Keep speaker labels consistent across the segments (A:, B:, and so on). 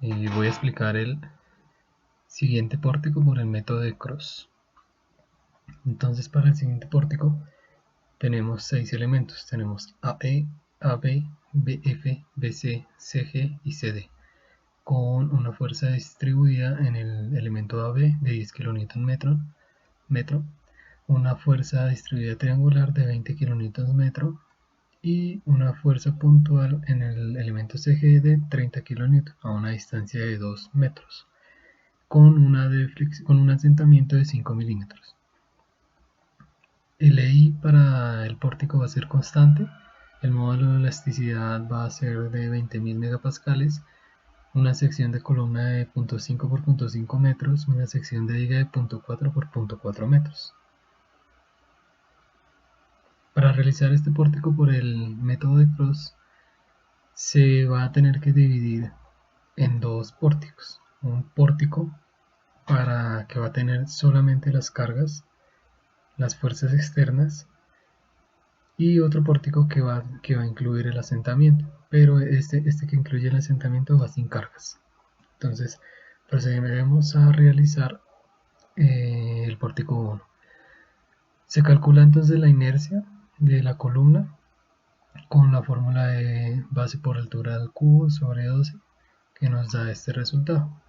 A: y voy a explicar el siguiente pórtico por el método de Cross. Entonces, para el siguiente pórtico tenemos 6 elementos. Tenemos AE, AB, BF, BC, CG y CD, con una fuerza distribuida en el elemento AB de 10 kN metro, una fuerza distribuida triangular de 20 kN y una fuerza puntual en el elemento CG de 30 kN a una distancia de 2 metros, con un asentamiento de 5 milímetros. El EI para el pórtico va a ser constante, el módulo de elasticidad va a ser de 20.000 megapascales, una sección de columna de 0.5 por 0.5 metros, una sección de viga de 0.4 por 0.4 metros. Para realizar este pórtico por el método de Cross, se va a tener que dividir en dos pórticos. Un pórtico para que va a tener solamente las cargas, las fuerzas externas, y otro pórtico que va a incluir el asentamiento, pero este que incluye el asentamiento va sin cargas. Entonces procederemos a realizar el pórtico 1. Se calcula entonces la inercia de la columna con la fórmula de base por altura al cubo sobre 12, que nos da este resultado.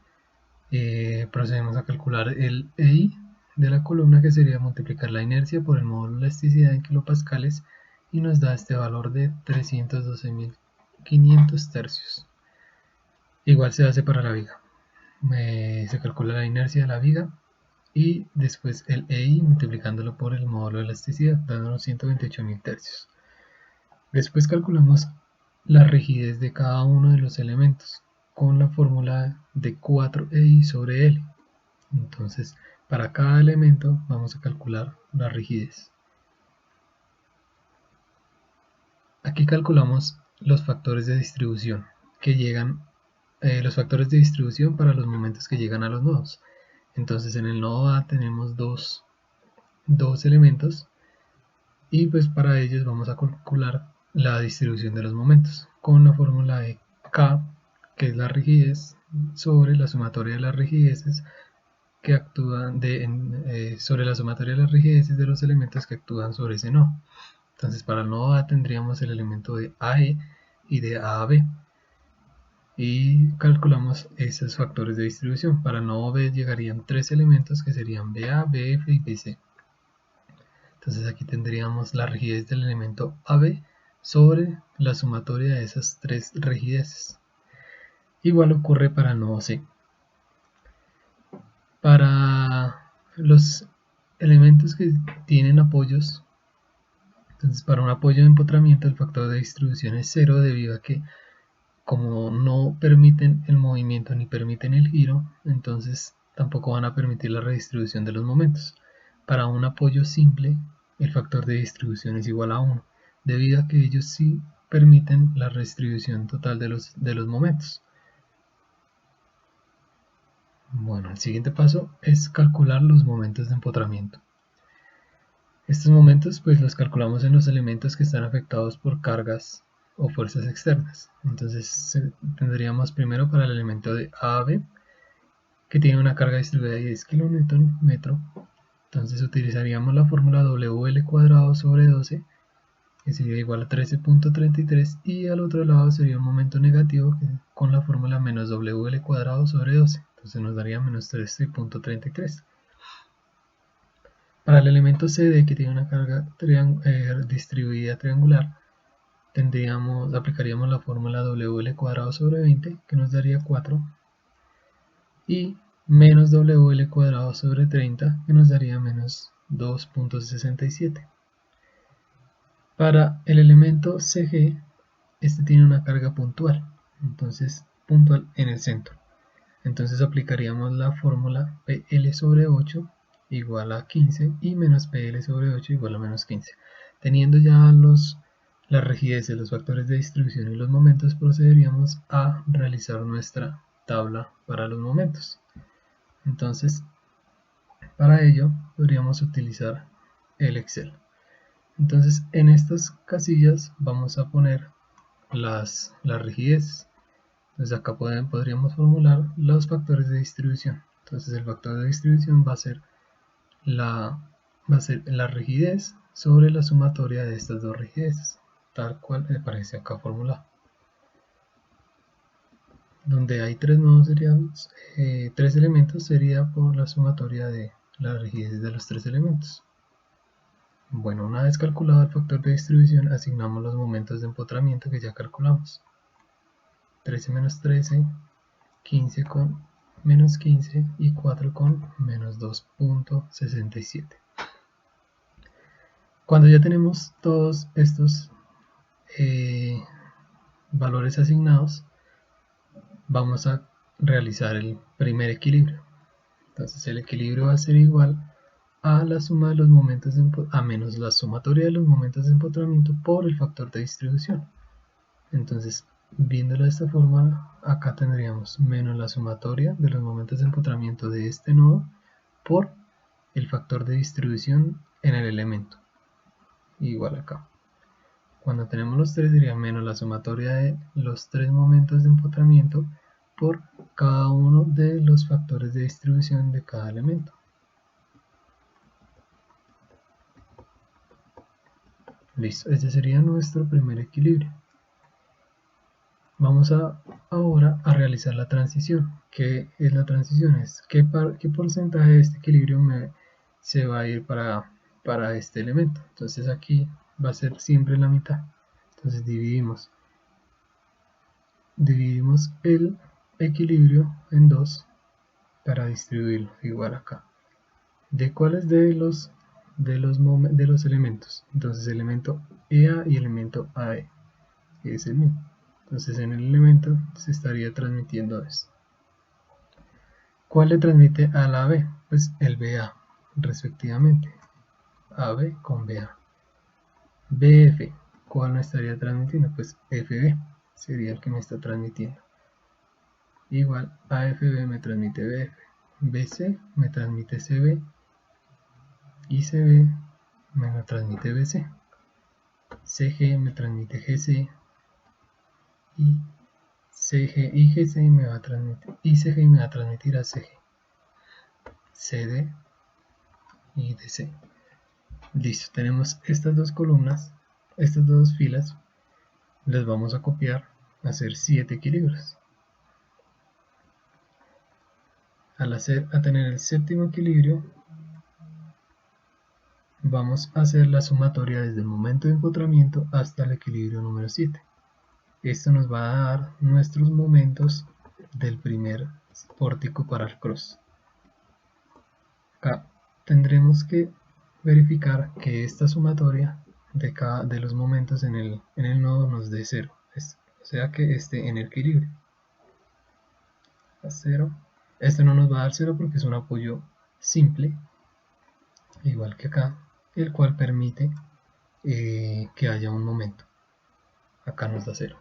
A: Procedemos a calcular el EI de la columna, que sería multiplicar la inercia por el módulo de elasticidad en kilopascales, y nos da este valor de 312.500 tercios. Igual se hace para la viga. Se calcula la inercia de la viga y después el EI multiplicándolo por el módulo de elasticidad, dándonos 128.000 tercios. Después calculamos la rigidez de cada uno de los elementos con la fórmula de 4EI sobre L. Entonces, para cada elemento vamos a calcular la rigidez. Aquí calculamos los factores de distribución los factores de distribución para los momentos que llegan a los nodos. Entonces, en el nodo A tenemos dos elementos, y pues para ellos vamos a calcular la distribución de los momentos con la fórmula de K, que es la rigidez, sobre la sumatoria de las rigideces que actúan sobre la sumatoria de las rigideces de los elementos que actúan sobre ese nodo. Entonces, para el nodo A tendríamos el elemento de AE y de AAB, y calculamos esos factores de distribución. Para el nodo B llegarían 3 elementos que serían BA, BF y BC. Entonces aquí tendríamos la rigidez del elemento AB sobre la sumatoria de esas 3 rigideces. Igual ocurre para el nodo C. Para los elementos que tienen apoyos, entonces para un apoyo de empotramiento el factor de distribución es 0, debido a que como no permiten el movimiento ni permiten el giro, entonces tampoco van a permitir la redistribución de los momentos. Para un apoyo simple, el factor de distribución es igual a 1, debido a que ellos sí permiten la redistribución total de los momentos. Bueno, el siguiente paso es calcular los momentos de empotramiento. Estos momentos pues los calculamos en los elementos que están afectados por cargas o fuerzas externas. Entonces tendríamos primero para el elemento de AB, que tiene una carga distribuida de 10 kN metro. Entonces utilizaríamos la fórmula WL cuadrado sobre 12, que sería igual a 13.33, y al otro lado sería un momento negativo con la fórmula menos WL cuadrado sobre 12, entonces nos daría menos 13.33. Para el elemento CD, que tiene una carga distribuida triangular, aplicaríamos la fórmula WL cuadrado sobre 20, que nos daría 4, y menos WL cuadrado sobre 30, que nos daría menos 2.67. Para el elemento CG, este tiene una carga puntual, entonces puntual en el centro. Entonces aplicaríamos la fórmula PL sobre 8 igual a 15 y menos PL sobre 8 igual a menos 15. Teniendo ya las rigideces, los factores de distribución y los momentos, procederíamos a realizar nuestra tabla para los momentos. Entonces, para ello podríamos utilizar el Excel. Entonces, en estas casillas vamos a poner las rigideces. Entonces acá podríamos formular los factores de distribución. Entonces el factor de distribución va a ser la rigidez sobre la sumatoria de estas dos rigideces, tal cual aparece acá formulado. Donde hay tres nodos tres elementos sería por la sumatoria de la rigidez de los tres elementos. Bueno, una vez calculado el factor de distribución, asignamos los momentos de empotramiento que ya calculamos. 13 menos 13, 15 con menos 15 y 4 con menos 2.67. Cuando ya tenemos todos estos valores asignados, vamos a realizar el primer equilibrio. Entonces el equilibrio va a ser igual a la suma de los momentos a menos la sumatoria de los momentos de empotramiento por el factor de distribución. Entonces, viéndolo de esta forma, acá tendríamos menos la sumatoria de los momentos de empotramiento de este nodo por el factor de distribución en el elemento, igual acá. Cuando tenemos los tres sería menos la sumatoria de los tres momentos de empotramiento por cada uno de los factores de distribución de cada elemento. Listo, este sería nuestro primer equilibrio. Vamos ahora a realizar la transición. ¿Qué es la transición? Es qué porcentaje de este equilibrio se va a ir para este elemento. Entonces aquí va a ser siempre la mitad. Entonces dividimos el equilibrio en dos para distribuirlo, igual acá. ¿De cuáles de los elementos? Entonces elemento EA y elemento AE, que es el mismo. Entonces en el elemento se estaría transmitiendo esto. ¿Cuál le transmite a la AB? Pues el BA, respectivamente. AB con BA. BF, ¿cuál me estaría transmitiendo? Pues FB, sería el que me está transmitiendo. Igual AFB me transmite BF. BC me transmite CB. Y CB me lo transmite BC. CG me transmite GC. Y CG y GC me va a transmitir, y CG me va a transmitir a CG, CD y DC. Listo, tenemos estas dos columnas, estas dos filas, las vamos a copiar, a hacer 7 equilibrios. A tener el séptimo equilibrio, vamos a hacer la sumatoria desde el momento de empotramiento hasta el equilibrio número 7. Esto nos va a dar nuestros momentos del primer pórtico para el cross. Acá tendremos que verificar que esta sumatoria de los momentos en el nodo nos dé 0, o sea que esté en el equilibrio. A 0. Este no nos va a dar 0 porque es un apoyo simple, igual que acá, el cual permite que haya un momento. Acá nos da 0.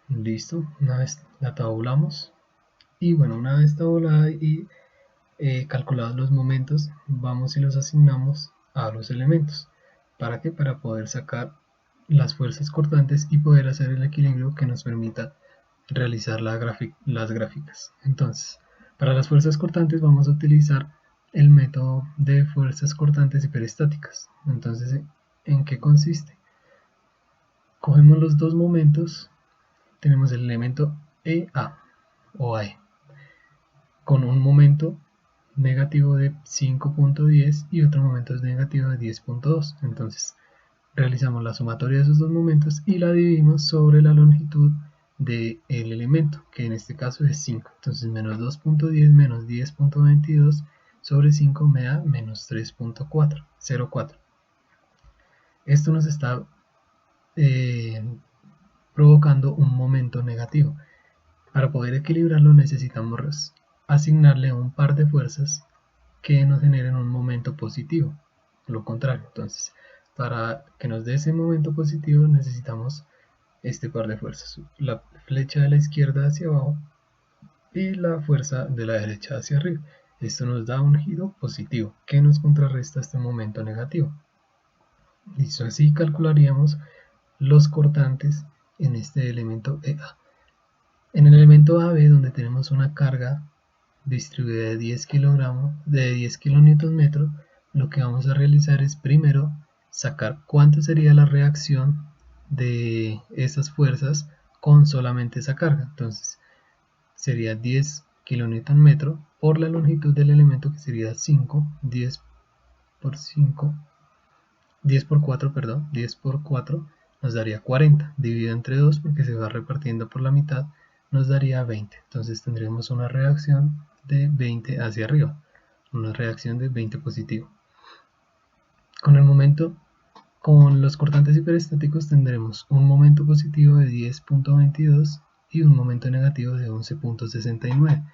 A: Listo, una vez la tabulamos. Y bueno, una vez tabulada y calculados los momentos, vamos y los asignamos a los elementos. ¿Para qué? Para poder sacar las fuerzas cortantes y poder hacer el equilibrio que nos permita realizar las gráficas. Entonces, para las fuerzas cortantes vamos a utilizar el método de fuerzas cortantes hiperestáticas. Entonces, ¿en qué consiste? Cogemos los dos momentos, tenemos el elemento EA o AE, con un momento negativo de 5.10 y otro momento es negativo de 10.2. Entonces realizamos la sumatoria de esos dos momentos y la dividimos sobre la longitud del elemento, que en este caso es 5. Entonces menos 2.10 menos 10.22 sobre 5 me da menos 3.04. Esto nos está provocando un momento negativo. Para poder equilibrarlo necesitamos asignarle un par de fuerzas que nos generen un momento positivo, lo contrario. Entonces, para que nos dé ese momento positivo necesitamos este par de fuerzas, la flecha de la izquierda hacia abajo y la fuerza de la derecha hacia arriba. Esto nos da un giro positivo que nos contrarresta este momento negativo. Listo, así calcularíamos los cortantes en este elemento EA. En el elemento AB, donde tenemos una carga distribuida de 10 kilonewton-metro, lo que vamos a realizar es primero sacar cuánto sería la reacción de esas fuerzas con solamente esa carga. Entonces sería 10 kilonewton-metro por la longitud del elemento, que sería 5, 10 por 5, 10 por 4, perdón, 10 por 4 nos daría 40, dividido entre 2 porque se va repartiendo por la mitad, nos daría 20. Entonces tendríamos una reacción de 20 hacia arriba, una reacción de 20 positivo. Con los cortantes hiperestáticos tendremos un momento positivo de 10.22 y un momento negativo de 11.69.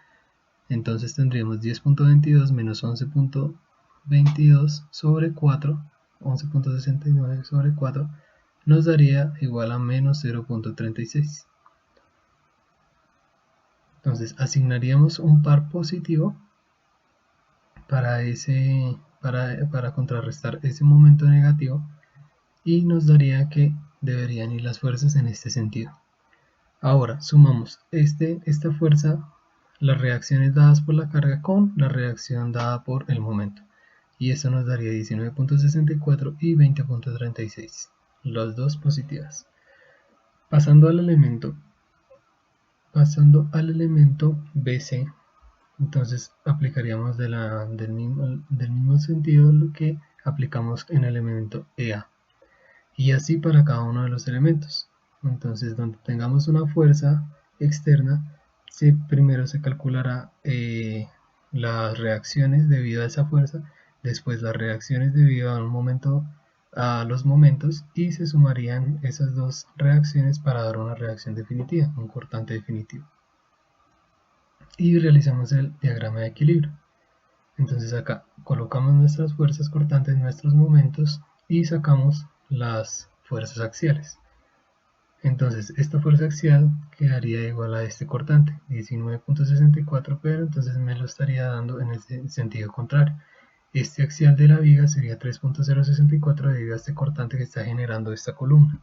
A: Entonces tendríamos 10.22 menos 11.22 sobre 4, 11.69 sobre 4, nos daría igual a menos 0.36. Entonces asignaríamos un par positivo para contrarrestar ese momento negativo, y nos daría que deberían ir las fuerzas en este sentido. Ahora sumamos esta fuerza, las reacciones dadas por la carga con la reacción dada por el momento, y eso nos daría 19.64 y 20.36, las dos positivas. Pasando al elemento BC, entonces aplicaríamos del mismo sentido lo que aplicamos en el elemento EA, y así para cada uno de los elementos. Entonces, donde tengamos una fuerza externa, primero se calculará las reacciones debido a esa fuerza, después las reacciones debido a los momentos, y se sumarían esas dos reacciones para dar una reacción definitiva, un cortante definitivo. Y realizamos el diagrama de equilibrio. Entonces acá colocamos nuestras fuerzas cortantes, nuestros momentos, y sacamos las fuerzas axiales. Entonces esta fuerza axial quedaría igual a este cortante, 19.64, pero entonces me lo estaría dando en el sentido contrario. Este axial de la viga sería 3.064 debido a este cortante que está generando esta columna.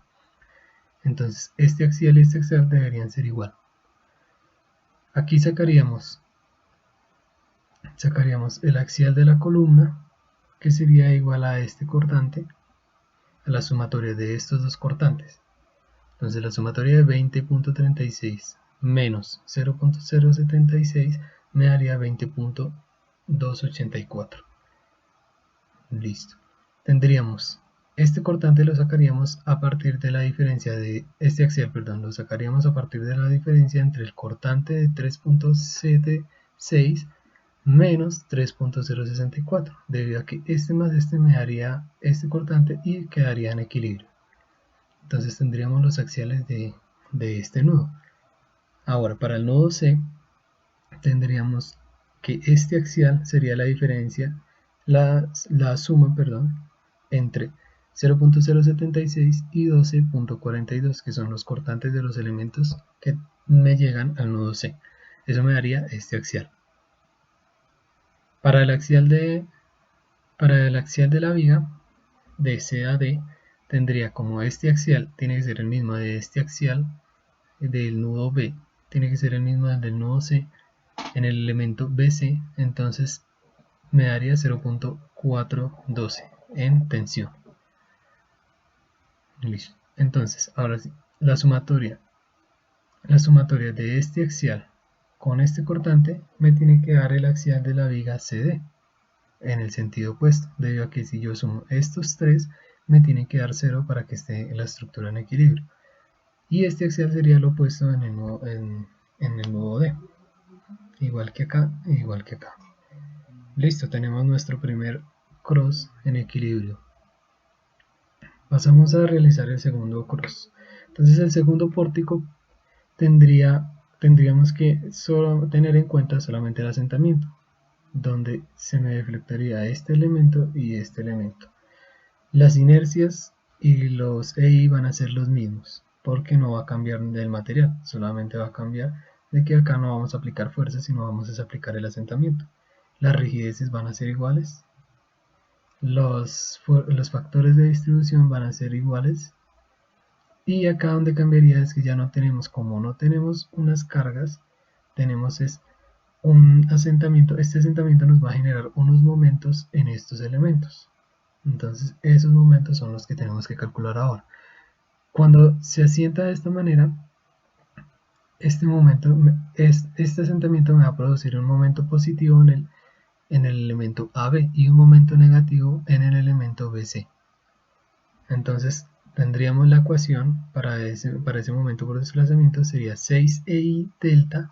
A: Entonces este axial y este axial deberían ser igual. Aquí sacaríamos el axial de la columna, que sería igual a este cortante, a la sumatoria de estos dos cortantes. Entonces la sumatoria de 20.36 menos 0.076 me daría 20.284. Listo. Tendríamos este cortante, lo sacaríamos a partir de la diferencia de este axial, lo sacaríamos a partir de la diferencia entre el cortante de 3.76 menos 3.064, debido a que este más este me daría este cortante y quedaría en equilibrio. Entonces tendríamos los axiales de este nudo. Ahora, para el nudo C, tendríamos que este axial sería la diferencia, la suma, entre 0.076 y 12.42, que son los cortantes de los elementos que me llegan al nudo C. Eso me daría este axial. Para el axial de la viga, de C a D, tendría como este axial tiene que ser el mismo de este axial del nudo B, tiene que ser el mismo del nudo C en el elemento BC, entonces me daría 0.412 en tensión. Listo. Entonces, ahora sí, la sumatoria de este axial con este cortante me tiene que dar el axial de la viga CD en el sentido opuesto, debido a que si yo sumo estos tres me tiene que dar 0 para que esté la estructura en equilibrio, y este axial sería lo opuesto en el nudo D, igual que acá e igual que acá. Listo, tenemos nuestro primer cross en equilibrio. Pasamos a realizar el segundo cross. Entonces el segundo pórtico tendríamos que tener en cuenta solamente el asentamiento, donde se me deflectaría este elemento y este elemento. Las inercias y los EI van a ser los mismos, porque no va a cambiar del material, solamente va a cambiar de que acá no vamos a aplicar fuerza, sino vamos a aplicar el asentamiento. Las rigideces van a ser iguales, los factores de distribución van a ser iguales, Y acá donde cambiaría es que ya no tenemos, como no tenemos unas cargas, tenemos es un asentamiento. Este asentamiento nos va a generar unos momentos en estos elementos. Entonces esos momentos son los que tenemos que calcular ahora. Cuando se asienta de esta manera, este asentamiento me va a producir un momento positivo en el elemento AB y un momento negativo en el elemento BC. Entonces tendríamos la ecuación para ese momento por desplazamiento sería 6EI delta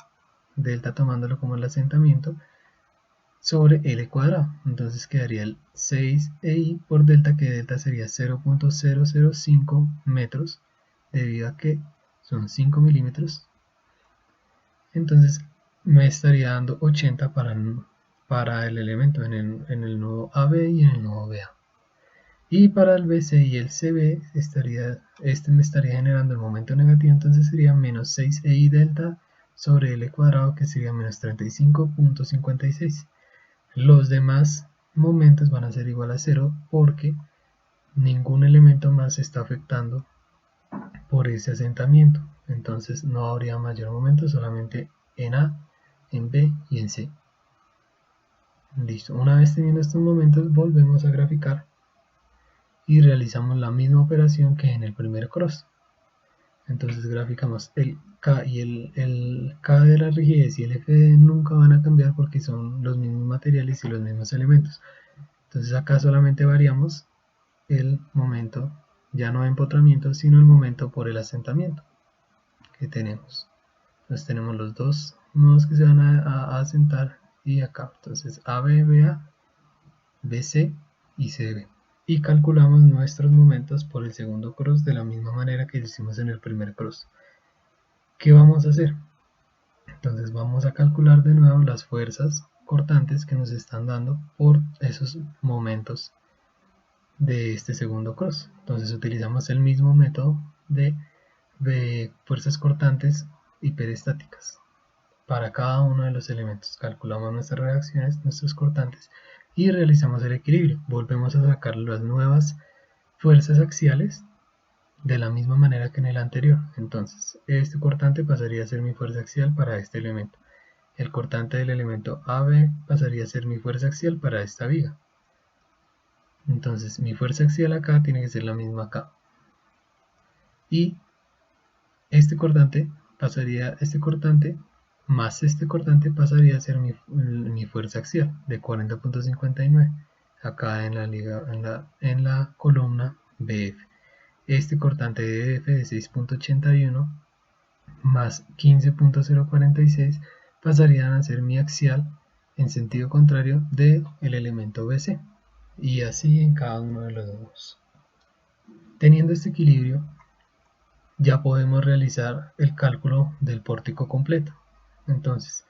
A: tomándolo como el asentamiento, sobre L cuadrado. Entonces quedaría el 6EI por delta, que delta sería 0.005 metros, debido a que son 5 milímetros. Entonces me estaría dando 80 para el elemento en el nodo AB y en el nodo BA. Y para el BC y el CB este me estaría generando el momento negativo, entonces sería menos 6EI delta sobre L cuadrado, que sería menos 35.56. Los demás momentos van a ser igual a 0 porque ningún elemento más se está afectando por ese asentamiento. Entonces no habría mayor momento, solamente en A, en B y en C. Listo. Una vez teniendo estos momentos, volvemos a graficar y realizamos la misma operación que en el primer cross. Entonces graficamos el K y el K de la rigidez y el FD nunca van a cambiar porque son los mismos materiales y los mismos elementos. Entonces acá solamente variamos el momento, ya no empotramiento, sino el momento por el asentamiento que tenemos. Entonces tenemos los dos nodos que se van a asentar y acá. Entonces AB, BA, BC y CB. Y calculamos nuestros momentos por el segundo cross de la misma manera que lo hicimos en el primer cross. ¿Qué vamos a hacer? Entonces vamos a calcular de nuevo las fuerzas cortantes que nos están dando por esos momentos de este segundo cross. Entonces utilizamos el mismo método de fuerzas cortantes hiperestáticas para cada uno de los elementos. Calculamos nuestras reacciones, nuestros cortantes y realizamos el equilibrio. Volvemos a sacar las nuevas fuerzas axiales de la misma manera que en el anterior. Entonces este cortante pasaría a ser mi fuerza axial para este elemento. El cortante del elemento AB pasaría a ser mi fuerza axial para esta viga. Entonces mi fuerza axial acá tiene que ser la misma acá. Y este cortante más este cortante pasaría a ser mi fuerza axial de 40.59 acá en la columna BF. Este cortante de BF de 6.81 más 15.046 pasarían a ser mi axial en sentido contrario del elemento BC, y así en cada uno de los nodos. Teniendo este equilibrio, ya podemos realizar el cálculo del pórtico completo. Entonces,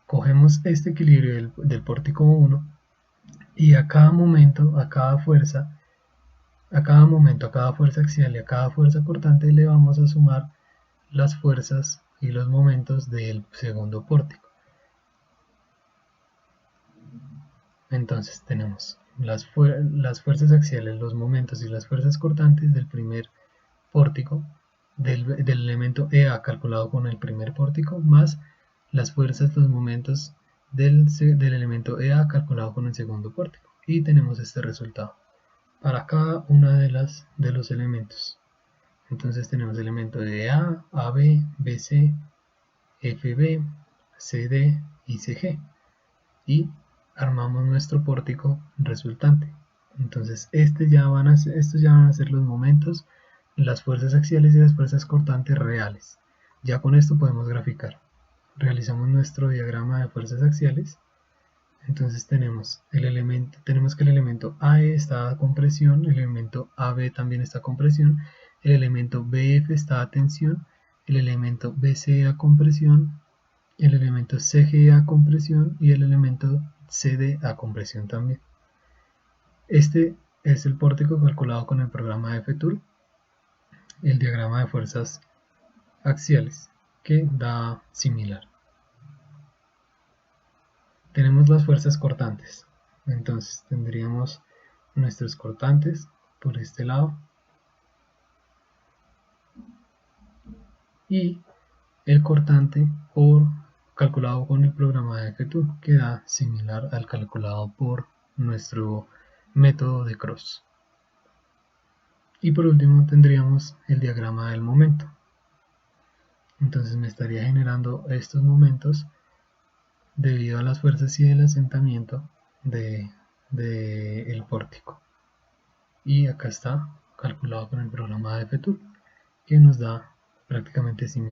A: cogemos este equilibrio del pórtico 1 y a cada momento, a cada fuerza axial y a cada fuerza cortante le vamos a sumar las fuerzas y los momentos del segundo pórtico. Entonces tenemos las fuerzas axiales, los momentos y las fuerzas cortantes del primer pórtico, del elemento EA calculado con el primer pórtico, más las fuerzas, los momentos del elemento EA calculado con el segundo pórtico. Y tenemos este resultado para cada una de los elementos. Entonces tenemos elemento de A, AB, BC, FB, CD y CG. Y armamos nuestro pórtico resultante. Entonces estos ya van a ser los momentos, las fuerzas axiales y las fuerzas cortantes reales. Ya con esto podemos graficar. Realizamos nuestro diagrama de fuerzas axiales. Entonces tenemos que el elemento AE está a compresión, el elemento AB también está a compresión, el elemento BF está a tensión, el elemento BC a compresión, el elemento CG a compresión y el elemento CD a compresión también. Este es el pórtico calculado con el programa FTool, el diagrama de fuerzas axiales, que da similar. Tenemos las fuerzas cortantes, entonces tendríamos nuestros cortantes por este lado y el cortante calculado con el programa de FTool queda similar al calculado por nuestro método de cross. Y por último tendríamos el diagrama del momento. Entonces me estaría generando estos momentos debido a las fuerzas y el asentamiento del pórtico. Y acá está calculado con el programa de FTool que nos da prácticamente similar.